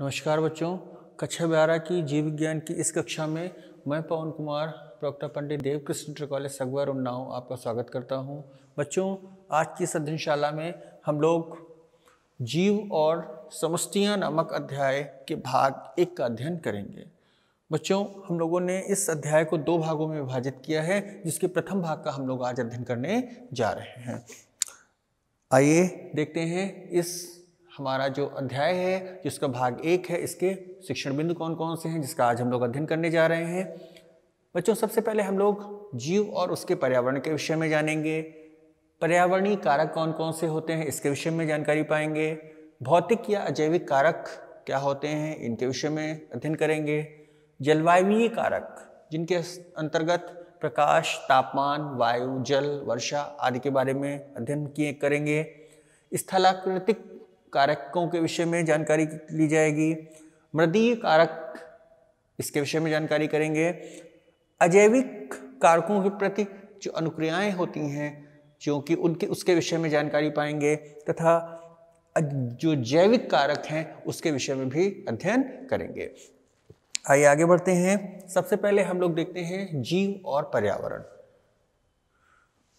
नमस्कार बच्चों, कक्षा 12 की जीव विज्ञान की इस कक्षा में मैं पवन कुमार प्रवक्ता पंडित देवकृष्ण इंटर कॉलेज सगवर उन्नाव आपका स्वागत करता हूं। बच्चों, आज की इस अध्ययनशाला में हम लोग जीव और समष्टियां नामक अध्याय के भाग 1 का अध्ययन करेंगे। बच्चों, हम लोगों ने इस अध्याय को 2 भागों में विभाजित किया है, जिसके प्रथम भाग का हम लोग आज अध्ययन करने जा रहे हैं। आइए देखते हैं इस हमारा जो अध्याय है, जिसका भाग 1 है, इसके शिक्षण बिंदु कौन कौन से हैं, जिसका आज हम लोग अध्ययन करने जा रहे हैं। बच्चों, सबसे पहले हम लोग जीव और उसके पर्यावरण के विषय में जानेंगे। पर्यावरणीय कारक कौन कौन से होते हैं, इसके विषय में जानकारी पाएंगे। भौतिक या अजैविक कारक क्या होते हैं, इनके विषय में अध्ययन करेंगे। जलवायुवीय कारक, जिनके अंतर्गत प्रकाश, तापमान, वायु, जल, वर्षा आदि के बारे में अध्ययन करेंगे। स्थलाकृतिक कारकों के विषय में जानकारी ली जाएगी। मृदीय कारक, इसके विषय में जानकारी करेंगे। अजैविक कारकों के प्रति जो अनुक्रियाएं होती हैं, जो कि उनके उसके विषय में जानकारी पाएंगे, तथा जो जैविक कारक हैं उसके विषय में भी अध्ययन करेंगे। आइए आगे बढ़ते हैं। सबसे पहले हम लोग देखते हैं जीव और पर्यावरण।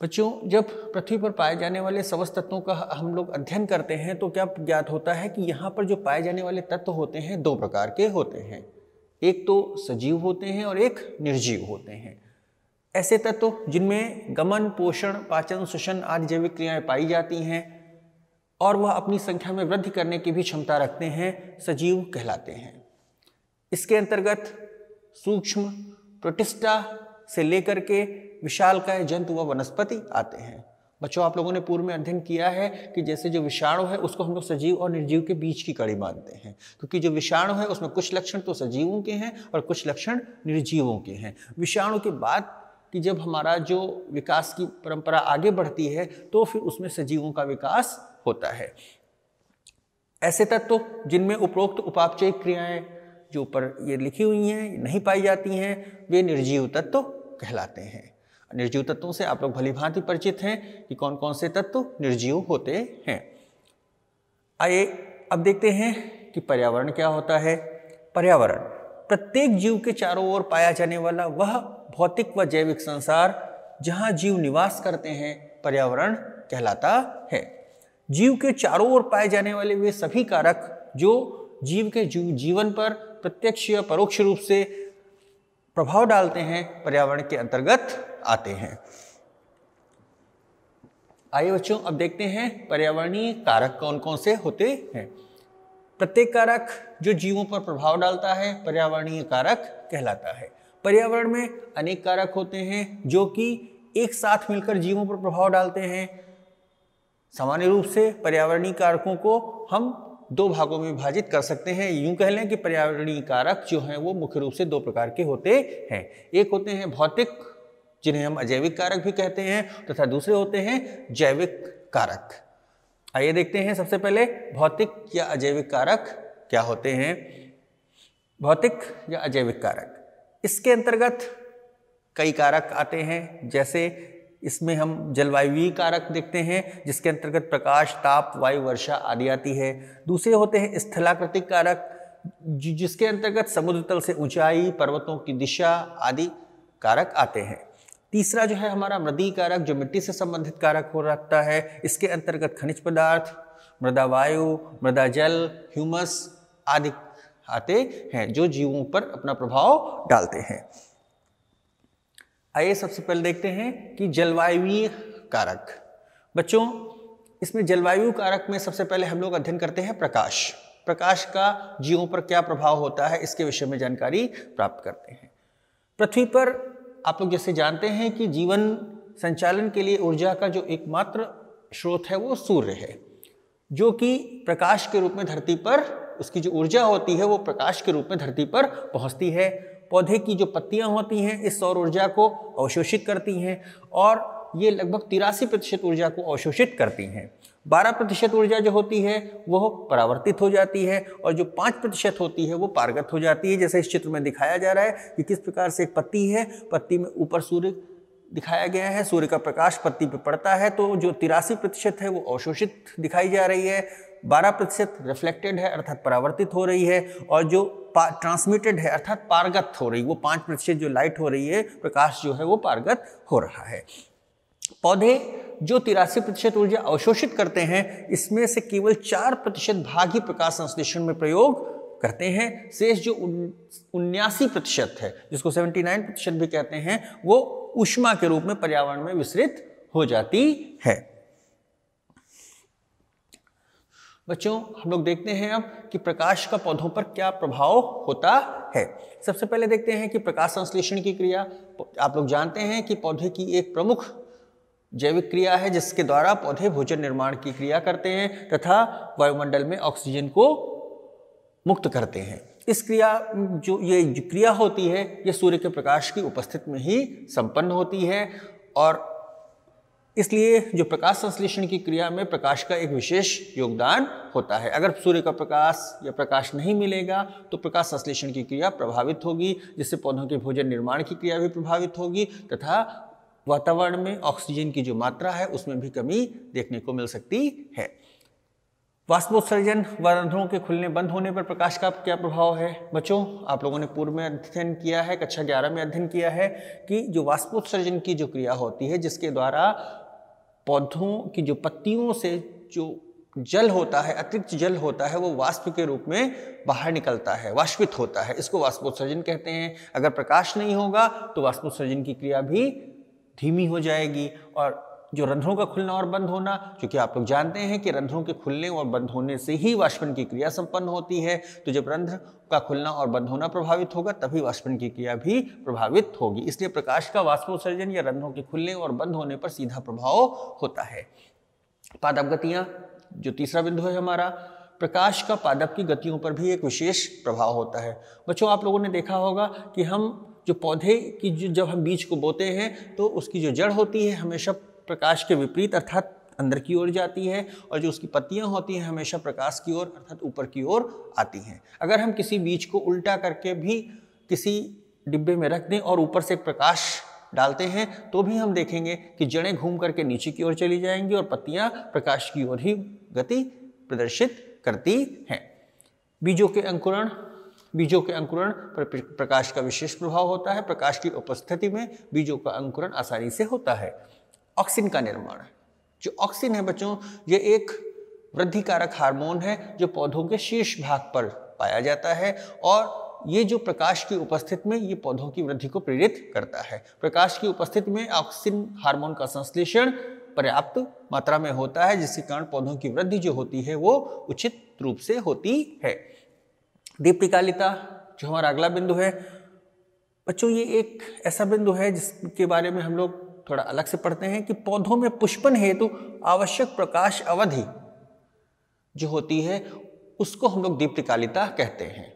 बच्चों, जब पृथ्वी पर पाए जाने वाले समस्त तत्वों का हम लोग अध्ययन करते हैं तो क्या ज्ञात होता है कि यहाँ पर जो पाए जाने वाले तत्व होते हैं 2 प्रकार के होते हैं। एक तो सजीव होते हैं और एक निर्जीव होते हैं। ऐसे तत्व जिनमें गमन, पोषण, पाचन, श्वसन आदि जैविक क्रियाएं पाई जाती हैं और वह अपनी संख्या में वृद्धि करने की भी क्षमता रखते हैं, सजीव कहलाते हैं। इसके अंतर्गत सूक्ष्म प्रोटिस्टा से लेकर के विशालकाय जंतु व वनस्पति आते हैं। बच्चों, आप लोगों ने पूर्व में अध्ययन किया है कि जैसे जो विषाणु है उसको हम लोग सजीव और निर्जीव के बीच की कड़ी मानते हैं, क्योंकि जो विषाणु है उसमें कुछ लक्षण तो सजीवों के हैं और कुछ लक्षण निर्जीवों के हैं। विषाणु के बाद कि जब हमारा जो विकास की परंपरा आगे बढ़ती है तो फिर उसमें सजीवों का विकास होता है। ऐसे तत्व जिनमें उपरोक्त उपापचय क्रियाएं जो ऊपर ये लिखी हुई हैं नहीं पाई जाती हैं, वे निर्जीव तत्व कहलाते हैं। निर्जीव तत्वों से आप लोग भली भांति परिचित हैं कि कौन कौन से तत्व निर्जीव होते हैं। आइए अब देखते हैं कि पर्यावरण क्या होता है। पर्यावरण प्रत्येक जीव के चारों ओर पाया जाने वाला वह भौतिक व जैविक संसार जहां जीव निवास करते हैं पर्यावरण कहलाता है। जीव के चारों ओर पाए जाने वाले वे सभी कारक जो जीव के जीवन पर प्रत्यक्ष या परोक्ष रूप से प्रभाव डालते हैं पर्यावरण के अंतर्गत आते हैं। आइए बच्चों, अब देखते हैं पर्यावरणीय कारक कौन कौन से होते हैं। प्रत्येक कारक जो जीवों पर प्रभाव डालता है पर्यावरणीय कारक कहलाता है। पर्यावरण में अनेक कारक होते हैं जो कि एक साथ मिलकर जीवों पर प्रभाव डालते हैं। सामान्य रूप से पर्यावरणीय कारकों को हम 2 भागों में विभाजित कर सकते हैं। यूं कह लें कि पर्यावरणीय कारक जो हैं वो मुख्य रूप से 2 प्रकार के होते हैं। एक होते हैं भौतिक, जिन्हें हम अजैविक कारक भी कहते हैं, तथा दूसरे होते हैं जैविक कारक। आइए देखते हैं सबसे पहले भौतिक या अजैविक कारक क्या होते हैं। भौतिक या अजैविक कारक, इसके अंतर्गत कई कारक आते हैं। जैसे इसमें हम जलवायुवीय कारक देखते हैं, जिसके अंतर्गत प्रकाश, ताप, वायु, वर्षा आदि आती है। दूसरे होते हैं स्थलाकृतिक कारक, जिसके अंतर्गत समुद्र तल से ऊंचाई, पर्वतों की दिशा आदि कारक आते हैं। तीसरा जो है हमारा मृदीय कारक, जो मिट्टी से संबंधित कारक हो रखता है। इसके अंतर्गत खनिज पदार्थ, मृदा वायु, मृदा जल, ह्यूमस आदि आते हैं जो जीवों पर अपना प्रभाव डालते हैं। आइए सबसे पहले देखते हैं कि जलवायुवीय कारक। बच्चों, इसमें जलवायु कारक में सबसे पहले हम लोग अध्ययन करते हैं प्रकाश। प्रकाश का जीवों पर क्या प्रभाव होता है इसके विषय में जानकारी प्राप्त करते हैं। पृथ्वी पर आप लोग जैसे जानते हैं कि जीवन संचालन के लिए ऊर्जा का जो एकमात्र स्रोत है वो सूर्य है, जो कि प्रकाश के रूप में धरती पर उसकी जो ऊर्जा होती है वो प्रकाश के रूप में धरती पर पहुंचती है। पौधे की जो पत्तियां होती हैं इस सौर ऊर्जा को अवशोषित करती हैं और ये लगभग 83% ऊर्जा को अवशोषित करती हैं। 12% ऊर्जा जो होती है वो परावर्तित हो जाती है और जो 5% होती है वो पारगत हो जाती है। जैसे इस चित्र में दिखाया जा रहा है कि किस प्रकार से एक पत्ती है, पत्ती में ऊपर सूर्य दिखाया गया है। सूर्य का प्रकाश पत्ती पे पड़ता है तो जो 83% है वो अवशोषित दिखाई जा रही है, 12% रिफ्लेक्टेड है अर्थात परावर्तित हो रही है, और जो ट्रांसमिटेड है अर्थात पारगत हो रही, वो 5% जो लाइट हो रही है, प्रकाश जो है वो पारगत हो रहा है। पौधे जो 83% ऊर्जा अवशोषित करते हैं, इसमें से केवल 4% भाग ही प्रकाश संश्लेषण में प्रयोग करते हैं। शेष जो 79% है, जिसको 79% भी कहते हैं, वो ऊष्मा के रूप में पर्यावरण में विसरित हो जाती है। बच्चों, हम लोग देखते हैं अब कि प्रकाश का पौधों पर क्या प्रभाव होता है। सबसे पहले देखते हैं कि प्रकाश संश्लेषण की क्रिया। आप लोग जानते हैं कि पौधे की एक प्रमुख जैविक क्रिया है जिसके द्वारा पौधे भोजन निर्माण की क्रिया करते हैं तथा वायुमंडल में ऑक्सीजन को मुक्त करते हैं। इस क्रिया ये क्रिया होती है, ये सूर्य के प्रकाश की उपस्थिति में ही संपन्न होती है, और इसलिए जो प्रकाश संश्लेषण की क्रिया में प्रकाश का एक विशेष योगदान होता है। अगर सूर्य का प्रकाश या प्रकाश नहीं मिलेगा तो प्रकाश संश्लेषण की क्रिया प्रभावित होगी, जिससे पौधों के भोजन निर्माण की क्रिया भी प्रभावित होगी तथा वातावरण में ऑक्सीजन की जो मात्रा है उसमें भी कमी देखने को मिल सकती है। वाष्पोत्सर्जन व रंध्रों के खुलने बंद होने पर प्रकाश का क्या प्रभाव है। बच्चों, आप लोगों ने पूर्व में अध्ययन किया है, कक्षा 11 में अध्ययन किया है कि जो वाष्पोत्सर्जन की जो क्रिया होती है, जिसके द्वारा पौधों की जो पत्तियों से जो जल होता है, अतिरिक्त जल होता है, वो वाष्प के रूप में बाहर निकलता है, वाष्पित होता है, इसको वाष्पोत्सर्जन कहते हैं। अगर प्रकाश नहीं होगा तो वाष्पोत्सर्जन की क्रिया भी धीमी हो जाएगी। और जो रंध्रों का खुलना और बंद होना, क्योंकि आप लोग जानते हैं कि रंध्रों के खुलने और बंद होने से ही वाष्पन की क्रिया संपन्न होती है, तो जब रंध्र का खुलना और बंद होना प्रभावित होगा तभी वाष्पन की क्रिया भी प्रभावित होगी। इसलिए प्रकाश का वाष्पोत्सर्जन या रंध्रों के खुलने और बंद होने पर सीधा प्रभाव होता है। पादप गतियां, जो तीसरा बिंदु है हमारा, प्रकाश का पादप की गतियों पर भी एक विशेष प्रभाव होता है। बच्चों, आप लोगों ने देखा होगा कि हम जो पौधे की जब हम बीज को बोते हैं तो उसकी जो जड़ होती है हमेशा प्रकाश के विपरीत अर्थात अंदर की ओर जाती है, और जो उसकी पत्तियां होती हैं हमेशा प्रकाश की ओर अर्थात ऊपर की ओर आती हैं। अगर हम किसी बीज को उल्टा करके भी किसी डिब्बे में रख दें और ऊपर से प्रकाश डालते हैं तो भी हम देखेंगे कि जड़ें घूम करके नीचे की ओर चली जाएंगी और पत्तियां प्रकाश की ओर ही गति प्रदर्शित करती हैं। बीजों के अंकुरण पर प्रकाश का विशेष प्रभाव होता है। प्रकाश की उपस्थिति में बीजों का अंकुरण आसानी से होता है। ऑक्सिन का निर्माण, जो ऑक्सिन है बच्चों, ये एक वृद्धिकारक हार्मोन है जो पौधों के शीर्ष भाग पर पाया जाता है, और ये जो प्रकाश की उपस्थिति में ये पौधों की वृद्धि को प्रेरित करता है। प्रकाश की उपस्थिति में ऑक्सिन हार्मोन का संश्लेषण पर्याप्त मात्रा में होता है, जिसके कारण पौधों की वृद्धि जो होती है वो उचित रूप से होती है। दीप्तिकालिता, जो हमारा अगला बिंदु है बच्चों, ये एक ऐसा बिंदु है जिसके बारे में हम लोग थोड़ा अलग से पढ़ते हैं कि पौधों में पुष्पन हेतु आवश्यक प्रकाश अवधि जो होती है उसको हम लोग दीप्तिकालिता कहते हैं।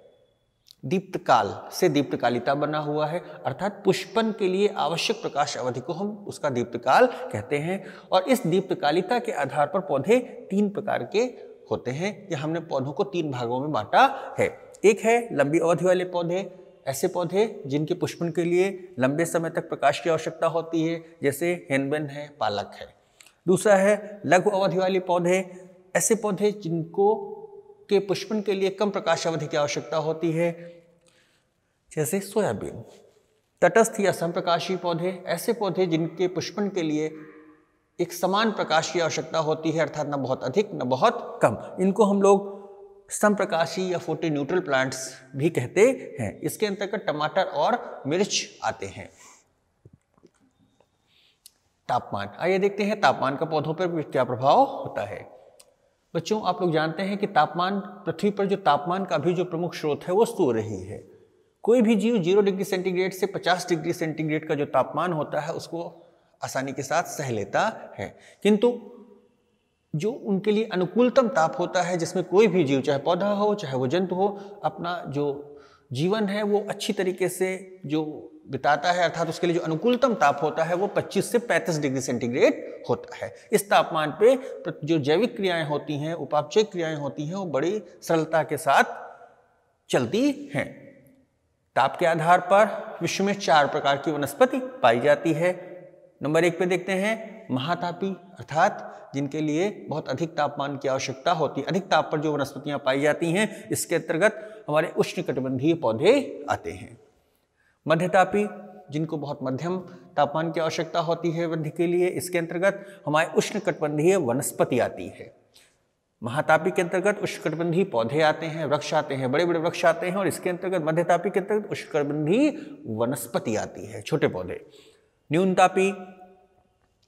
दीप्तकाल से दीप्तकालिता बना हुआ है, अर्थात पुष्पन के लिए आवश्यक प्रकाश अवधि को हम उसका दीप्तकाल कहते हैं। और इस दीप्तकालिता के आधार पर पौधे 3 प्रकार के होते हैं, या हमने पौधों को 3 भागों में बांटा है। एक है लंबी अवधि वाले पौधे, ऐसे पौधे जिनके पुष्पन के लिए लंबे समय तक प्रकाश की आवश्यकता होती है, जैसे हेनबेन है, पालक है। दूसरा है लघु अवधि वाले पौधे, ऐसे पौधे जिनको के पुष्पन के लिए कम प्रकाश अवधि की आवश्यकता होती है, जैसे सोयाबीन। तटस्थ या समप्रकाशी पौधे, ऐसे पौधे जिनके पुष्पन के लिए एक समान प्रकाश की आवश्यकता होती है, अर्थात न बहुत अधिक न बहुत कम। इनको हम लोग समप्रकाशी या फोटो न्यूट्रल प्लांट्स भी कहते हैं। इसके अंतर्गत टमाटर और मिर्च आते हैं। तापमान, आइए देखते हैं तापमान का पौधों पर क्या प्रभाव होता है। बच्चों, आप लोग जानते हैं कि तापमान, पृथ्वी पर जो तापमान का भी जो प्रमुख स्रोत है वो सूर्य ही है। कोई भी जीव 0 डिग्री सेंटीग्रेड से 50 डिग्री सेंटीग्रेड का जो तापमान होता है उसको आसानी के साथ सह लेता है, किंतु जो उनके लिए अनुकूलतम ताप होता है, जिसमें कोई भी जीव, चाहे पौधा हो चाहे वो जंतु हो, अपना जो जीवन है वो अच्छी तरीके से जो बिताता है, अर्थात उसके लिए जो अनुकूलतम ताप होता है वो 25 से 35 डिग्री सेंटीग्रेड होता है। इस तापमान पे जो जैविक क्रियाएं होती हैं, उपापचय क्रियाएं होती हैं, वो बड़ी सरलता के साथ चलती हैं। ताप के आधार पर विश्व में 4 प्रकार की वनस्पति पाई जाती है, नंबर 1 पे देखते हैं महातापी, अर्थात जिनके लिए बहुत अधिक तापमान की आवश्यकता होती है, अधिक ताप पर जो वनस्पतियां पाई जाती हैं, इसके अंतर्गत हमारे उष्णकटिबंधीय पौधे आते हैं। मध्यतापी, जिनको बहुत मध्यम तापमान की आवश्यकता होती है वृद्धि के लिए, इसके अंतर्गत हमारे उष्णकटिबंधीय वनस्पति आती है। महातापी के अंतर्गत उष्णकटिबंधीय पौधे आते हैं, वृक्ष आते हैं, बड़े बड़े वृक्ष आते हैं, और इसके अंतर्गत मध्यतापी के अंतर्गत उष्णकटिबंधीय वनस्पति आती है, छोटे पौधे। न्यूनतापी,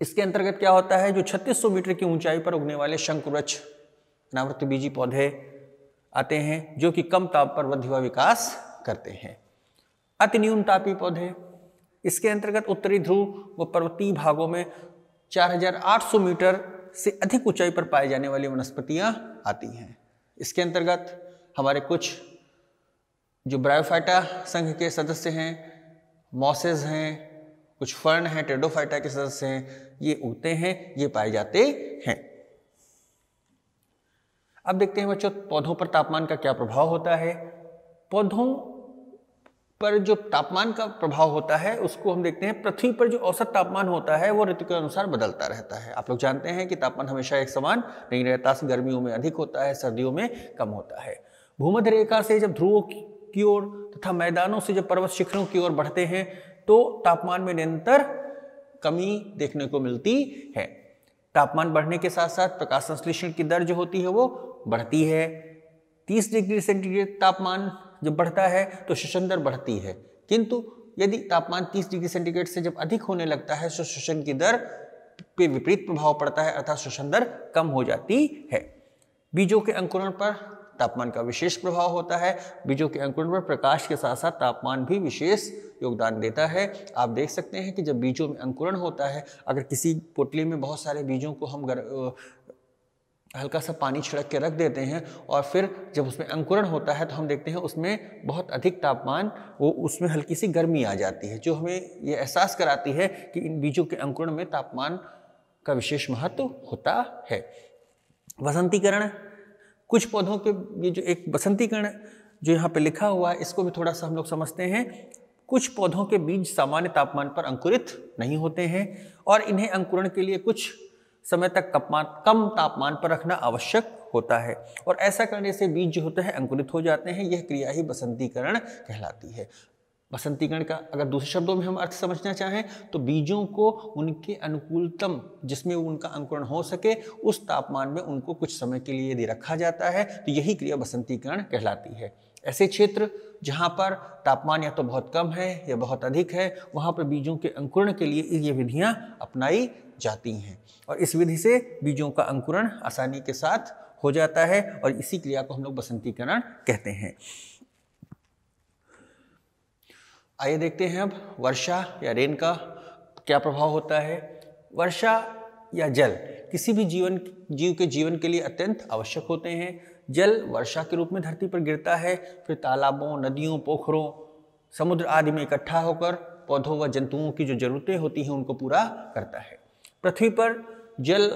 इसके अंतर्गत क्या होता है, जो 3600 मीटर की ऊंचाई पर उगने वाले शंकुवृक्ष, अनावृतबीजी पौधे आते हैं, जो कि कम ताप पर वृद्धि व विकास करते हैं। अति न्यूनतापी पौधे, इसके अंतर्गत उत्तरी ध्रुव व पर्वतीय भागों में 4800 मीटर से अधिक ऊंचाई पर पाए जाने वाली वनस्पतियां आती हैं। इसके अंतर्गत हमारे कुछ जो ब्रायोफाइटा संघ के सदस्य हैं, मॉसेज हैं, कुछ फर्न हैं, टेरिडोफाइटा के सदस्य हैं, ये उगते हैं, ये पाए जाते हैं। अब देखते हैं बच्चों, पौधों पर तापमान का क्या प्रभाव होता है। पौधों पर जो तापमान का प्रभाव होता है उसको हम देखते हैं, पृथ्वी पर जो औसत तापमान होता है वो ऋतु के अनुसार बदलता रहता है। आप लोग जानते हैं कि तापमान हमेशा एक समान नहीं रहता, गर्मियों में अधिक होता है, सर्दियों में कम होता है। भूमध्य रेखा से जब ध्रुवों की ओर तथा मैदानों से जब पर्वत शिखरों की ओर बढ़ते हैं तो तापमान में निरंतर कमी देखने को मिलती है। तापमान बढ़ने के साथ साथ प्रकाश संश्लेषण की दर जो होती है वो बढ़ती है। 30 डिग्री सेंटीग्रेड तापमान जब बढ़ता है तो श्वसन दर बढ़ती है, किंतु यदि तापमान 30 डिग्री सेंटीग्रेड से जब अधिक होने लगता है तो श्वसन की दर पे विपरीत प्रभाव पड़ता है, अर्थात श्वसन दर कम हो जाती है। बीजों के अंकुरण पर तापमान का विशेष प्रभाव होता है। बीजों के अंकुरण पर प्रकाश के साथ साथ तापमान भी विशेष योगदान देता है। आप देख सकते हैं कि जब बीजों में अंकुरण होता है, अगर किसी पोटली में बहुत सारे बीजों को हम हल्का सा पानी छिड़क के रख देते हैं और फिर जब उसमें अंकुरण होता है तो हम देखते हैं उसमें बहुत अधिक तापमान, वो उसमें हल्की सी गर्मी आ जाती है, जो हमें ये एहसास कराती है कि इन बीजों के अंकुरण में तापमान का विशेष महत्व होता है। वसंतीकरण, कुछ पौधों के ये जो एक वसंतीकरण जो यहाँ पे लिखा हुआ है इसको भी थोड़ा सा हम लोग समझते हैं। कुछ पौधों के बीज सामान्य तापमान पर अंकुरित नहीं होते हैं और इन्हें अंकुरण के लिए कुछ समय तक कम तापमान पर रखना आवश्यक होता है, और ऐसा करने से बीज जो होते हैं अंकुरित हो जाते हैं। यह क्रिया ही वसंतीकरण कहलाती है। वसंतीकरण का अगर दूसरे शब्दों में हम अर्थ समझना चाहें तो बीजों को उनके अनुकूलतम, जिसमें उनका अंकुरण हो सके, उस तापमान में उनको कुछ समय के लिए यदि रखा जाता है तो यही क्रिया वसंतीकरण कहलाती है। ऐसे क्षेत्र जहाँ पर तापमान या तो बहुत कम है या बहुत अधिक है, वहाँ पर बीजों के अंकुरण के लिए ये विधियाँ अपनाई जाती हैं और इस विधि से बीजों का अंकुरण आसानी के साथ हो जाता है और इसी क्रिया को हम लोग वसंतीकरण कहते हैं। आइए देखते हैं अब वर्षा या रेन का क्या प्रभाव होता है। वर्षा या जल किसी भी जीव के जीवन के लिए अत्यंत आवश्यक होते हैं। जल वर्षा के रूप में धरती पर गिरता है, फिर तालाबों, नदियों, पोखरों, समुद्र आदि में इकट्ठा होकर पौधों व जंतुओं की जो जरूरतें होती हैं उनको पूरा करता है। पृथ्वी पर जल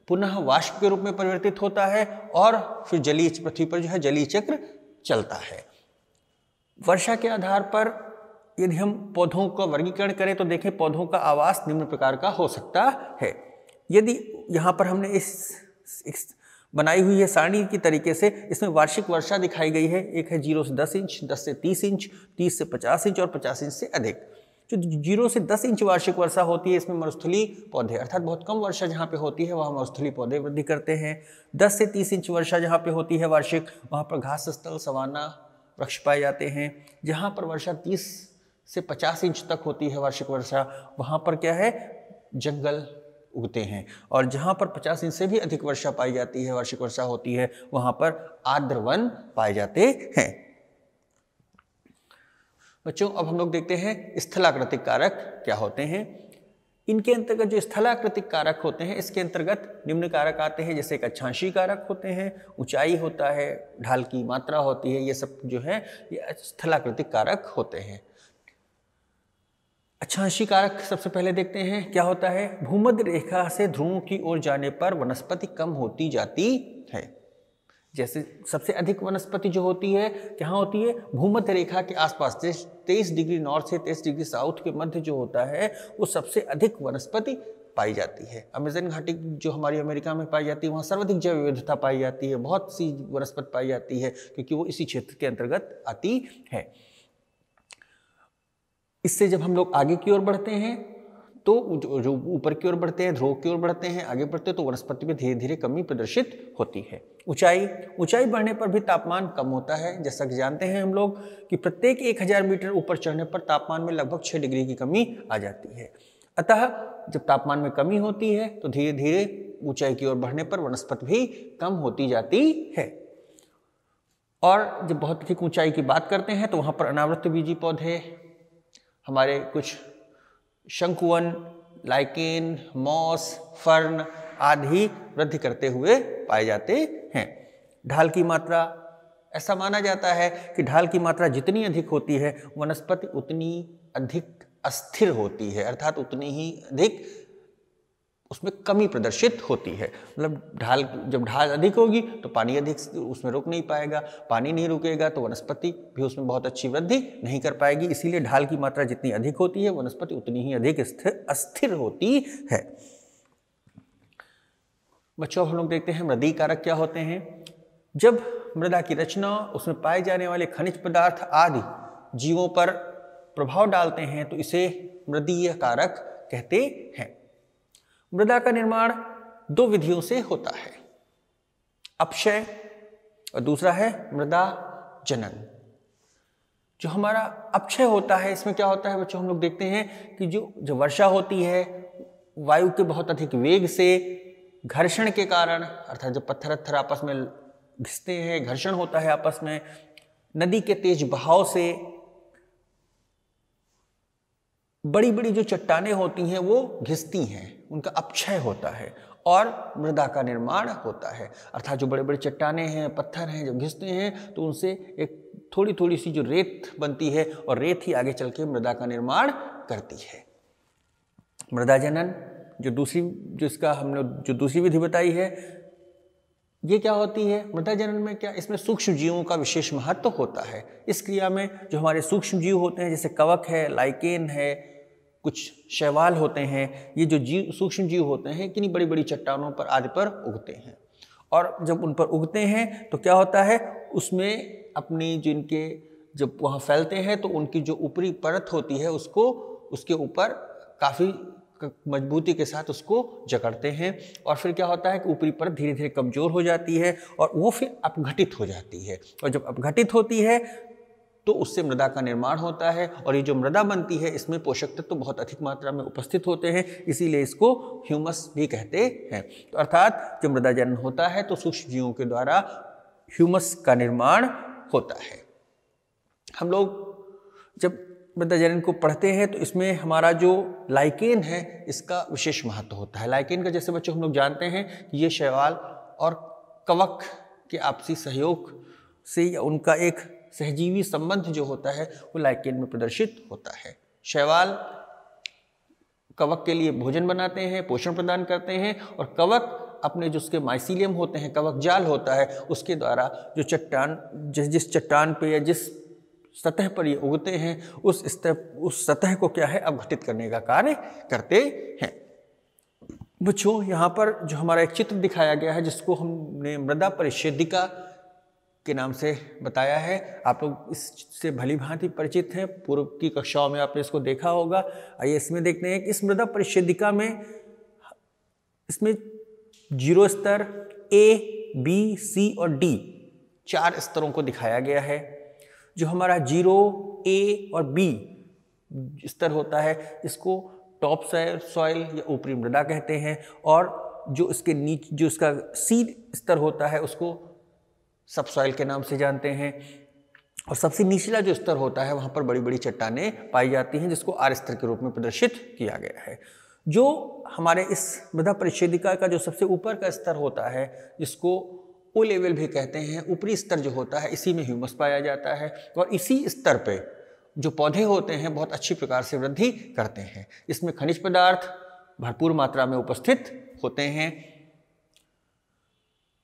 पुनः वाष्प के रूप में परिवर्तित होता है और फिर पृथ्वी पर जो है जलीय चक्र चलता है। वर्षा के आधार पर यदि हम पौधों का वर्गीकरण करें तो देखें पौधों का आवास निम्न प्रकार का हो सकता है। यदि यहाँ पर हमने इस बनाई हुई है सारणी की तरीके से, इसमें वार्षिक वर्षा दिखाई गई है। एक है 0 से 10 इंच, 10 से 30 इंच, 30 से 50 इंच और 50 इंच से अधिक। जो 0 से 10 इंच वार्षिक वर्षा होती है इसमें मरुस्थलीय पौधे, अर्थात बहुत कम वर्षा जहाँ पे होती है वहाँ मरुस्थलीय पौधे वृद्धि करते हैं। 10 से 30 इंच वर्षा जहाँ पे होती है वार्षिक, वहाँ पर घास स्थल, सवाना वृक्ष पाए जाते हैं। जहाँ पर वर्षा 30 से 50 इंच तक होती है वार्षिक वर्षा, वहाँ पर क्या है, जंगल उगते हैं। और जहाँ पर 50 इंच से भी अधिक वर्षा पाई जाती है, वार्षिक वर्षा होती है, वहाँ पर आर्द्र वन पाए जाते हैं। बच्चों अब हम लोग देखते हैं स्थलाकृतिक कारक क्या होते हैं। इनके अंतर्गत जो स्थलाकृतिक कारक होते हैं इसके अंतर्गत निम्न कारक आते हैं, जैसे अक्षांशीय कारक होते हैं, ऊंचाई होता है, ढाल की मात्रा होती है, ये सब जो है ये स्थलाकृतिक कारक होते हैं। अक्षांशीय कारक सबसे पहले देखते हैं क्या होता है। भूमध्य रेखा से ध्रुवों की ओर जाने पर वनस्पति कम होती जाती है। जैसे सबसे अधिक वनस्पति जो होती है कहाँ होती है, भूमध्य रेखा के आसपास 23 डिग्री नॉर्थ से 23 डिग्री साउथ के मध्य जो होता है वो सबसे अधिक वनस्पति पाई जाती है। अमेज़न घाटी जो हमारी अमेरिका में पाई जाती है वहाँ सर्वाधिक जैव विविधता पाई जाती है, बहुत सी वनस्पति पाई जाती है क्योंकि वो इसी क्षेत्र के अंतर्गत आती है। इससे जब हम लोग आगे की ओर बढ़ते हैं तो जो ऊपर की ओर बढ़ते हैं, ध्रुव की ओर बढ़ते हैं, आगे बढ़ते हैं तो वनस्पति में धीरे धीरे कमी प्रदर्शित होती है। ऊंचाई बढ़ने पर भी तापमान कम होता है। जैसा कि जानते हैं हम लोग कि प्रत्येक 1000 मीटर ऊपर चढ़ने पर तापमान में लगभग 6 डिग्री की कमी आ जाती है। अतः जब तापमान में कमी होती है तो धीरे धीरे ऊंचाई की ओर बढ़ने पर वनस्पति भी कम होती जाती है। और जब बहुत अधिक ऊंचाई की बात करते हैं तो वहाँ पर अनावृत बीजी पौधे, हमारे कुछ शंकुवन, लाइकेन, मॉस, फर्न आदि वृद्धि करते हुए पाए जाते हैं। ढाल की मात्रा, ऐसा माना जाता है कि ढाल की मात्रा जितनी अधिक होती है वनस्पति उतनी अधिक अस्थिर होती है, अर्थात उतनी ही अधिक उसमें कमी प्रदर्शित होती है। मतलब जब ढाल अधिक होगी तो पानी अधिक उसमें रुक नहीं पाएगा, पानी नहीं रुकेगा तो वनस्पति भी उसमें बहुत अच्छी वृद्धि नहीं कर पाएगी। इसीलिए ढाल की मात्रा जितनी अधिक होती है वनस्पति उतनी ही अधिक अस्थिर होती है। बच्चों हम लोग देखते हैं मृदीय कारक क्या होते हैं। जब मृदा की रचना, उसमें पाए जाने वाले खनिज पदार्थ आदि जीवों पर प्रभाव डालते हैं तो इसे मृदीय कारक कहते हैं। मृदा का निर्माण 2 विधियों से होता है, अपक्षय और दूसरा है मृदा जनन। जो हमारा अपक्षय होता है इसमें क्या होता है बच्चों, हम लोग देखते हैं कि जो वर्षा होती है वायु के बहुत अधिक वेग से घर्षण के कारण, अर्थात जब पत्थर आपस में घिसते हैं, घर्षण होता है आपस में, नदी के तेज बहाव से बड़ी बड़ी जो चट्टानें होती हैं वो घिसती हैं, उनका अपक्षय होता है और मृदा का निर्माण होता है। अर्थात जो बड़े बड़े चट्टानें हैं, पत्थर हैं, जब घिसते हैं तो उनसे एक थोड़ी थोड़ी सी जो रेत बनती है और रेत ही आगे चल के मृदा का निर्माण करती है। मृदा जनन हमने जो दूसरी विधि बताई है, ये क्या होती है मृदा जनन में, क्या इसमें सूक्ष्म जीवों का विशेष महत्व होता है। इस क्रिया में जो हमारे सूक्ष्म जीव होते हैं जैसे कवक है, लाइकेन है, कुछ शैवाल होते हैं, ये जो सूक्ष्म जीव होते हैं किन्हीं बड़ी बड़ी चट्टानों पर आदि पर उगते हैं। और जब उन पर उगते हैं तो क्या होता है, उसमें अपनी जिनके जब वहाँ फैलते हैं तो उनकी जो ऊपरी परत होती है उसको उसके ऊपर काफ़ी मजबूती के साथ उसको जकड़ते हैं और फिर क्या होता है कि ऊपरी परत धीरे धीरे कमज़ोर हो जाती है और वो फिर अपघटित हो जाती है। और जब अपघटित होती है तो उससे मृदा का निर्माण होता है और ये जो मृदा बनती है इसमें पोषक तत्व तो बहुत अधिक मात्रा में उपस्थित होते हैं, इसीलिए इसको ह्यूमस भी कहते हैं। तो अर्थात जब मृदा जनन होता है तो सूक्ष्म जीवों के द्वारा ह्यूमस का निर्माण होता है। हम लोग जब मृदा जनन को पढ़ते हैं तो इसमें हमारा जो लाइकेन है इसका विशेष महत्व होता है। लाइकेन का जैसे बच्चों हम लोग जानते हैं कि ये शैवाल और कवक के आपसी सहयोग से या उनका एक सहजीवी संबंध जो होता है वो लाइकेन में प्रदर्शित होता है। शैवाल कवक के लिए भोजन बनाते हैं, पोषण प्रदान करते हैं और कवक अपने जो उसके माइसीलियम होते हैं, कवक जाल होता है, उसके द्वारा जो चट्टान जिस चट्टान पे या जिस सतह पर ये उगते हैं उस सतह को क्या है अपघटित करने का कार्य करते हैं। बच्चों यहाँ पर जो हमारा एक चित्र दिखाया गया है जिसको हमने मृदा परिच्छेदिका के नाम से बताया है, आप लोग इससे भली भांति परिचित हैं, पूर्व की कक्षाओं में आपने इसको देखा होगा। आइए इसमें देखते हैं कि इस मृदा परिच्छेदिका में इसमें 0 स्तर A, B, C और D 4 स्तरों को दिखाया गया है। जो हमारा 0, A और B स्तर होता है इसको टॉप सॉइल या ऊपरी मृदा कहते हैं और जो इसके नीचे जो इसका C स्तर होता है उसको सब सॉइल के नाम से जानते हैं। और सबसे निचला जो स्तर होता है वहाँ पर बड़ी बड़ी चट्टानें पाई जाती हैं जिसको R स्तर के रूप में प्रदर्शित किया गया है। जो हमारे इस मृदा परिच्छेदिका का जो सबसे ऊपर का स्तर होता है जिसको ओ लेवल भी कहते हैं, ऊपरी स्तर जो होता है इसी में ह्यूमस पाया जाता है और इसी स्तर पे जो पौधे होते हैं बहुत अच्छी प्रकार से वृद्धि करते हैं। इसमें खनिज पदार्थ भरपूर मात्रा में उपस्थित होते हैं।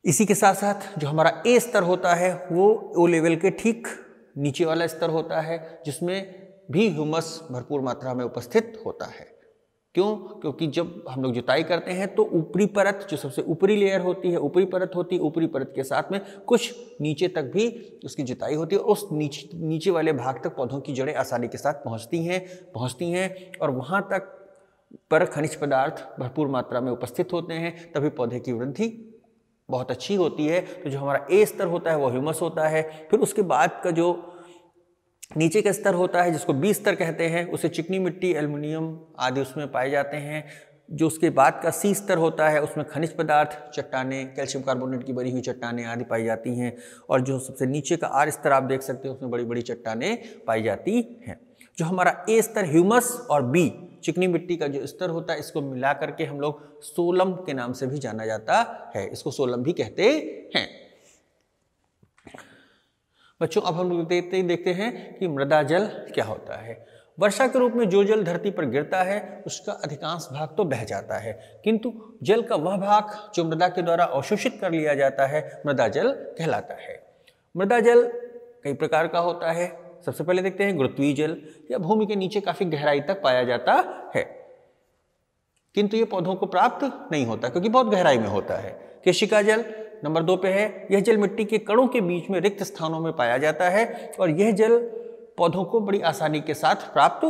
इसी के साथ साथ जो हमारा ए स्तर होता है वो ओ लेवल के ठीक नीचे वाला स्तर होता है, जिसमें भी ह्यूमस भरपूर मात्रा में उपस्थित होता है। क्यों? क्योंकि जब हम लोग जुताई करते हैं तो ऊपरी परत, जो सबसे ऊपरी लेयर होती है, ऊपरी परत होती है, ऊपरी परत के साथ में कुछ नीचे तक भी उसकी जुताई होती है, और उस नीचे वाले भाग तक पौधों की जड़ें आसानी के साथ पहुंचती हैं और वहां तक पर खनिज पदार्थ भरपूर मात्रा में उपस्थित होते हैं, तभी पौधे की वृद्धि बहुत अच्छी होती है। तो जो हमारा ए स्तर होता है वो ह्यूमस होता है। फिर उसके बाद का जो नीचे का स्तर होता है, जिसको बी स्तर कहते हैं, उसे चिकनी मिट्टी, एल्युमिनियम आदि उसमें पाए जाते हैं। जो उसके बाद का सी स्तर होता है उसमें खनिज पदार्थ, चट्टानें, कैल्शियम कार्बोनेट की बनी हुई चट्टानें आदि पाई जाती हैं। और जो सबसे नीचे का आर स्तर आप देख सकते हैं उसमें बड़ी बड़ी चट्टानें पाई जाती हैं। जो हमारा ए स्तर ह्यूमस और बी चिकनी मिट्टी का जो स्तर होता है, इसको मिला करके हम लोग सोलम के नाम से भी जाना जाता है, इसको सोलम भी कहते हैं। बच्चों, अब हम लोग देखते हैं कि मृदा जल क्या होता है। वर्षा के रूप में जो जल धरती पर गिरता है उसका अधिकांश भाग तो बह जाता है, किंतु जल का वह भाग जो मृदा के द्वारा अवशोषित कर लिया जाता है मृदा जल कहलाता है। मृदा जल कई प्रकार का होता है। सबसे पहले देखते हैं गुरुत्वीय जल, या भूमि के नीचे काफी गहराई तक पाया जाता है, किंतु ये पौधों को प्राप्त नहीं होता क्योंकि बहुत गहराई में होता है। केशिका जल नंबर 2 पे है। यह जल मिट्टी के कणों के बीच में रिक्त स्थानों में पाया जाता है और यह जल पौधों को बड़ी आसानी के साथ प्राप्त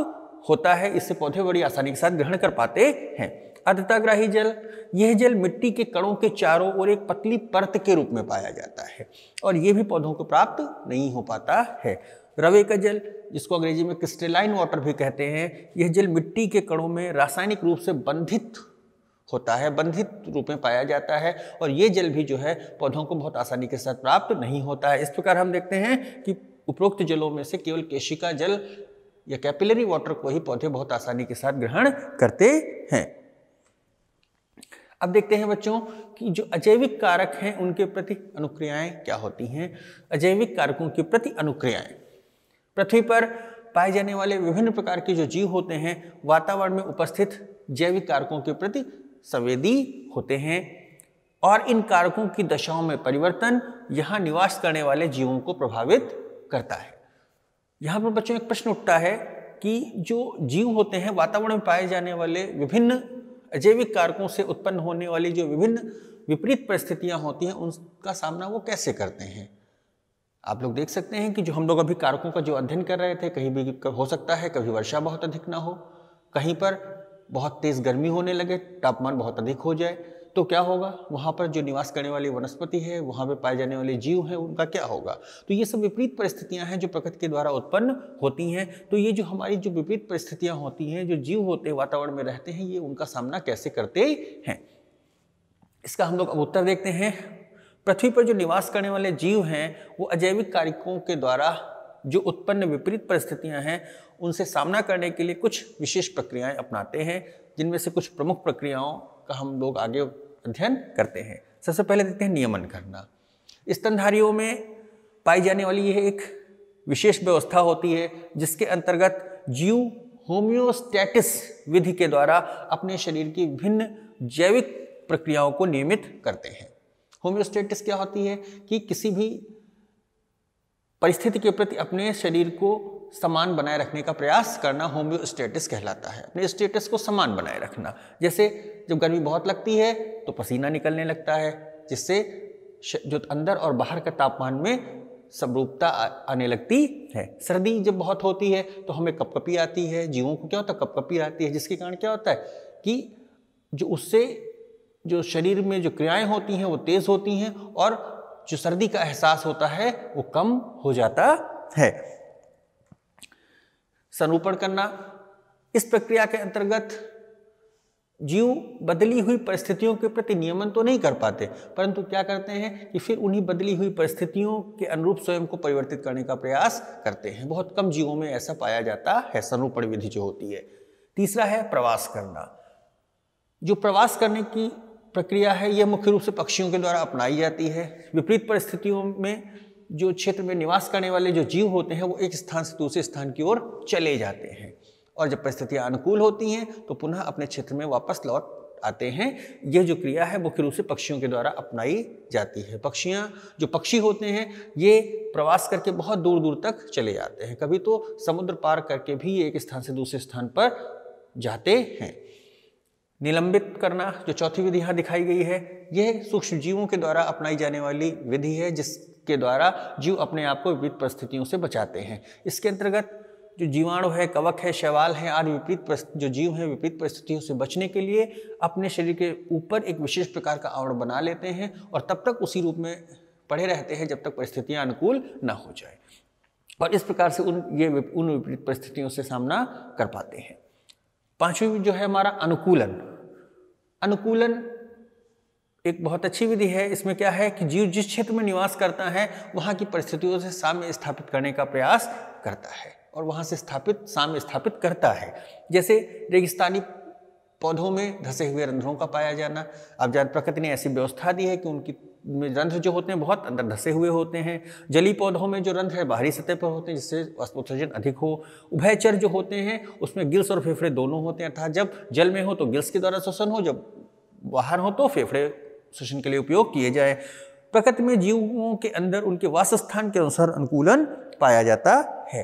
होता है, इससे पौधे बड़ी आसानी के साथ ग्रहण कर पाते हैं। अर्धताग्राही जल, यह जल मिट्टी के कणों के चारों ओर एक पतली परत के रूप में पाया जाता है और यह भी पौधों को प्राप्त नहीं हो पाता है। रवे का जल, जिसको अंग्रेजी में क्रिस्टलाइन वाटर भी कहते हैं, यह जल मिट्टी के कणों में रासायनिक रूप से बंधित होता है, बंधित रूप में पाया जाता है और ये जल भी जो है पौधों को बहुत आसानी के साथ प्राप्त नहीं होता है। इस प्रकार हम देखते हैं कि उपरोक्त जलों में से केवल केशिका जल या कैपिलरी वाटर को ही पौधे बहुत आसानी के साथ ग्रहण करते हैं। अब देखते हैं बच्चों कि जो अजैविक कारक हैं उनके प्रति अनुक्रियाएं क्या होती हैं। अजैविक कारकों के प्रति अनुक्रियाएं, पृथ्वी पर पाए जाने वाले विभिन्न प्रकार के जो जीव होते हैं वातावरण में उपस्थित जैविक कारकों के प्रति संवेदी होते हैं और इन कारकों की दशाओं में परिवर्तन यहाँ निवास करने वाले जीवों को प्रभावित करता है। यहाँ पर बच्चों एक प्रश्न उठता है कि जो जीव होते हैं वातावरण में पाए जाने वाले विभिन्न अजैविक कारकों से उत्पन्न होने वाली जो विभिन्न विपरीत परिस्थितियां होती हैं उनका सामना वो कैसे करते हैं। आप लोग देख सकते हैं कि जो हम लोग अभी कारकों का जो अध्ययन कर रहे थे, कहीं भी हो सकता है कभी वर्षा बहुत अधिक ना हो, कहीं पर बहुत तेज गर्मी होने लगे, तापमान बहुत अधिक हो जाए, तो क्या होगा, वहाँ पर जो निवास करने वाली वनस्पति है, वहाँ पे पाए जाने वाले जीव हैं, उनका क्या होगा। तो ये सब विपरीत परिस्थितियाँ हैं जो प्रकृति के द्वारा उत्पन्न होती हैं। तो ये जो हमारी जो विपरीत परिस्थितियाँ होती हैं, जो जीव होते हैं वातावरण में रहते हैं, ये उनका सामना कैसे करते हैं, इसका हम लोग अब उत्तर देखते हैं। पृथ्वी पर जो निवास करने वाले जीव हैं वो अजैविक कारकों के द्वारा जो उत्पन्न विपरीत परिस्थितियां हैं उनसे सामना करने के लिए कुछ विशेष प्रक्रियाएं अपनाते हैं, जिनमें से कुछ प्रमुख प्रक्रियाओं का हम लोग आगे अध्ययन करते हैं। सबसे पहले देखते हैं नियमन करना। स्तनधारियों में पाई जाने वाली यह एक विशेष व्यवस्था होती है जिसके अंतर्गत जीव होम्योस्टैटिस विधि के द्वारा अपने शरीर की विभिन्न जैविक प्रक्रियाओं को नियमित करते हैं। होम्योस्टैटिस क्या होती है कि किसी भी परिस्थिति के प्रति अपने शरीर को समान बनाए रखने का प्रयास करना होम्योस्टैटिस कहलाता है। अपने स्टेटस को समान बनाए रखना। जैसे जब गर्मी बहुत लगती है तो पसीना निकलने लगता है, जिससे जो अंदर और बाहर का तापमान में समरूपता आने लगती है। सर्दी जब बहुत होती है तो हमें कपकपी आती है, जीवों को क्या होता है, कपकपी आती है, जिसके कारण क्या होता है कि जो उससे जो शरीर में जो क्रियाएं होती हैं वो तेज होती हैं और जो सर्दी का एहसास होता है वो कम हो जाता है। संरूपण करना, इस प्रक्रिया के अंतर्गत जीव बदली हुई परिस्थितियों के प्रति नियमन तो नहीं कर पाते, परंतु क्या करते हैं कि फिर उन्हीं बदली हुई परिस्थितियों के अनुरूप स्वयं को परिवर्तित करने का प्रयास करते हैं। बहुत कम जीवों में ऐसा पाया जाता है संरूपण विधि जो होती है। तीसरा है प्रवास करना। जो प्रवास करने की प्रक्रिया है यह मुख्य रूप से पक्षियों के द्वारा अपनाई जाती है। विपरीत परिस्थितियों में जो क्षेत्र में निवास करने वाले जो जीव होते हैं वो एक स्थान से दूसरे स्थान की ओर चले जाते हैं और जब परिस्थितियां अनुकूल होती हैं तो पुनः अपने क्षेत्र में वापस लौट आते हैं। यह जो क्रिया है मुख्य रूप से पक्षियों के द्वारा अपनाई जाती है। जो पक्षी होते हैं ये प्रवास करके बहुत दूर दूर तक चले जाते हैं, कभी तो समुद्र पार करके भी एक स्थान से दूसरे स्थान पर जाते हैं। निलंबित करना जो चौथी विधि यहाँ दिखाई गई है, यह सूक्ष्म जीवों के द्वारा अपनाई जाने वाली विधि है, जिसके द्वारा जीव अपने आप को विपरीत परिस्थितियों से बचाते हैं। इसके अंतर्गत जो जीवाणु है, कवक है, शैवाल है आदि जो जीव हैं विपरीत परिस्थितियों से बचने के लिए अपने शरीर के ऊपर एक विशेष प्रकार का आवरण बना लेते हैं और तब तक उसी रूप में पड़े रहते हैं जब तक परिस्थितियां अनुकूल न हो जाए, और इस प्रकार से उन विपरीत परिस्थितियों से सामना कर पाते हैं। पांचवी जो है हमारा अनुकूलन एक बहुत अच्छी विधि है। इसमें क्या है कि जीव जिस क्षेत्र में निवास करता है वहाँ की परिस्थितियों से साम्य स्थापित करने का प्रयास करता है और वहाँ से साम्य स्थापित करता है। जैसे रेगिस्तानी पौधों में धसे हुए रंध्रों का पाया जाना। अब जब प्रकृति ने ऐसी व्यवस्था दी है कि उनकी रंध्र जो होते हैं बहुत अंदर धसे हुए होते हैं। जलीय पौधों में जो रंध्र है बाहरी सतह पर होते हैं जिससे उत्सर्जन अधिक हो। उभयचर जो होते हैं उसमें गिल्स और फेफड़े दोनों होते हैं, अर्थात जब जल में हो तो गिल्स के द्वारा श्वसन हो, जब बाहर हो तो फेफड़े श्वसन के लिए उपयोग किए जाए। प्रकृति में जीवों के अंदर उनके वासस्थान के अनुसार अनुकूलन पाया जाता है।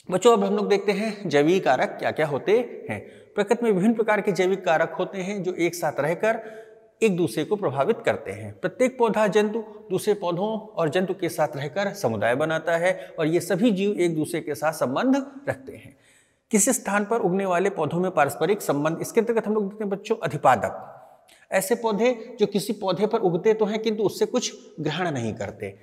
बच्चों अब हम लोग देखते हैं जैविक कारक क्या क्या होते हैं। प्रकृति में विभिन्न प्रकार के जैविक कारक होते हैं जो एक साथ रहकर एक दूसरे को प्रभावित करते हैं। प्रत्येक पौधा जंतु दूसरे पौधों और जंतु के साथ रहकर समुदाय बनाता है और ये सभी जीव एक दूसरे के साथ संबंध रखते हैं। किसी स्थान पर उगने वाले पौधों में पारस्परिक संबंध, इसके अंतर्गत हम लोग देखते हैं बच्चों अधिपादक, ऐसे पौधे जो किसी पौधे पर उगते तो हैं किंतु उससे कुछ ग्रहण नहीं करते,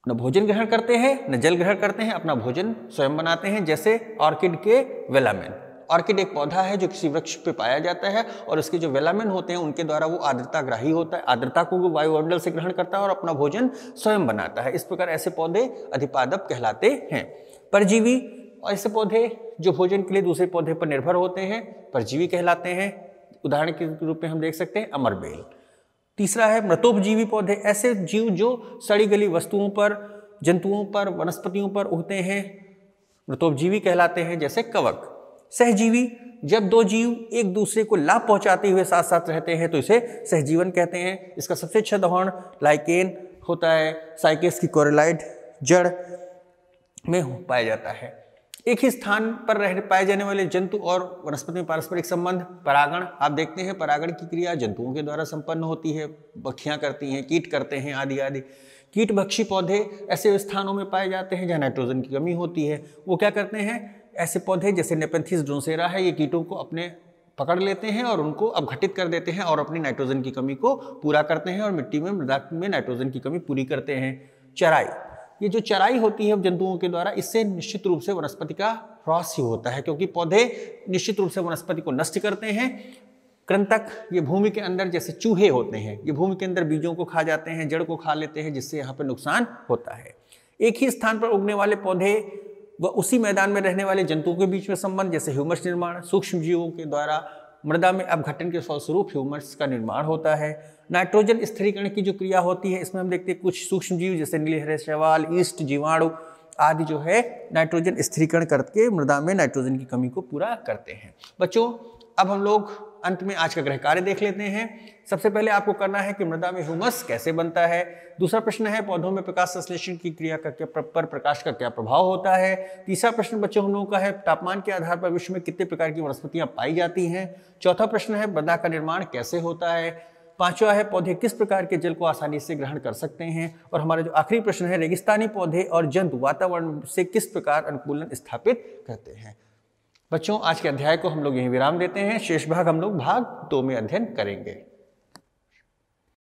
न भोजन ग्रहण करते हैं न जल ग्रहण करते हैं, अपना भोजन स्वयं बनाते हैं। जैसे ऑर्किड के वेलामेन। ऑर्किड एक पौधा है जो किसी वृक्ष पे पाया जाता है और उसके जो वेलामेन होते हैं उनके द्वारा वो आर्द्रताग्राही होता है, आर्द्रता को वो वायुमंडल से ग्रहण करता है और अपना भोजन स्वयं बनाता है। इस प्रकार ऐसे पौधे अधिपादप कहलाते हैं। परजीवी ऐसे पौधे जो भोजन के लिए दूसरे पौधे पर निर्भर होते हैं परजीवी कहलाते हैं। उदाहरण के रूप में हम देख सकते हैं अमरबेल। तीसरा है मृतोपजीवी पौधे, ऐसे जीव जो सड़ी गली वस्तुओं पर, जंतुओं पर, वनस्पतियों पर उगते हैं, मृतोपजीवी कहलाते हैं, जैसे कवक। सहजीवी, जब दो जीव एक दूसरे को लाभ पहुंचाते हुए साथ साथ रहते हैं तो इसे सहजीवन कहते हैं। इसका सबसे अच्छा उदाहरण लाइकेन होता है। साइकेस की कोरेलाइड जड़ में पाया जाता है। एक ही स्थान पर पाए जाने वाले जंतु और वनस्पति में पारस्परिक संबंध। परागण, आप देखते हैं परागण की क्रिया जंतुओं के द्वारा संपन्न होती है, पक्षियां करती हैं, कीट करते हैं आदि आदि। कीटभक्षी पौधे ऐसे स्थानों में पाए जाते हैं जहाँ नाइट्रोजन की कमी होती है। वो क्या करते हैं, ऐसे पौधे जैसे नेपेंथिस ड्रोसेरा है, ये कीटों को अपने पकड़ लेते हैं और उनको अपघटित कर देते हैं और अपनी नाइट्रोजन की कमी को पूरा करते हैं और मिट्टी में, मृदा में नाइट्रोजन की कमी पूरी करते हैं। चराई, ये जो चराई होती है जंतुओं के द्वारा, इससे निश्चित रूप से वनस्पति का ह्रास ही होता है क्योंकि पौधे निश्चित रूप से वनस्पति को नष्ट करते हैं। कृंतक, ये भूमि के अंदर जैसे चूहे होते हैं, ये भूमि के अंदर बीजों को खा जाते हैं, जड़ को खा लेते हैं, जिससे यहाँ पर नुकसान होता है। एक ही स्थान पर उगने वाले पौधे व उसी मैदान में रहने वाले जंतुओं के बीच में संबंध, जैसे ह्यूमस निर्माण, सूक्ष्म जीवों के द्वारा मृदा में अपघटन के फलस्वरूप ह्यूमस का निर्माण होता है। नाइट्रोजन स्थिरीकरण की जो क्रिया होती है, इसमें हम देखते हैं कुछ सूक्ष्म जीव जैसे नीलहरे शैवाल, ईस्ट, जीवाणु आदि जो है नाइट्रोजन स्थिरीकरण करके मृदा में नाइट्रोजन की कमी को पूरा करते हैं। बच्चों अब हम लोग अंत में आज का गृह कार्य देख लेते हैं। सबसे पहले आपको करना है कि मृदा में ह्यूमस कैसे बनता है। दूसरा प्रश्न है पौधों में प्रकाश संश्लेषण की क्रिया का पर प्रकाश का क्या प्रभाव होता है। तीसरा प्रश्न बच्चों हम लोगों का है तापमान के आधार पर विश्व में कितने प्रकार की वनस्पतियां पाई जाती हैं। चौथा प्रश्न है मृदा का निर्माण कैसे होता है। पांचवा है पौधे किस प्रकार के जल को आसानी से ग्रहण कर सकते हैं। और हमारा जो आखिरी प्रश्न है रेगिस्तानी पौधे और जंतु वातावरण से किस प्रकार अनुकूलन स्थापित करते हैं। बच्चों आज के अध्याय को हम लोग यहीं विराम देते हैं। शेष भाग हम लोग भाग 2 में अध्ययन करेंगे।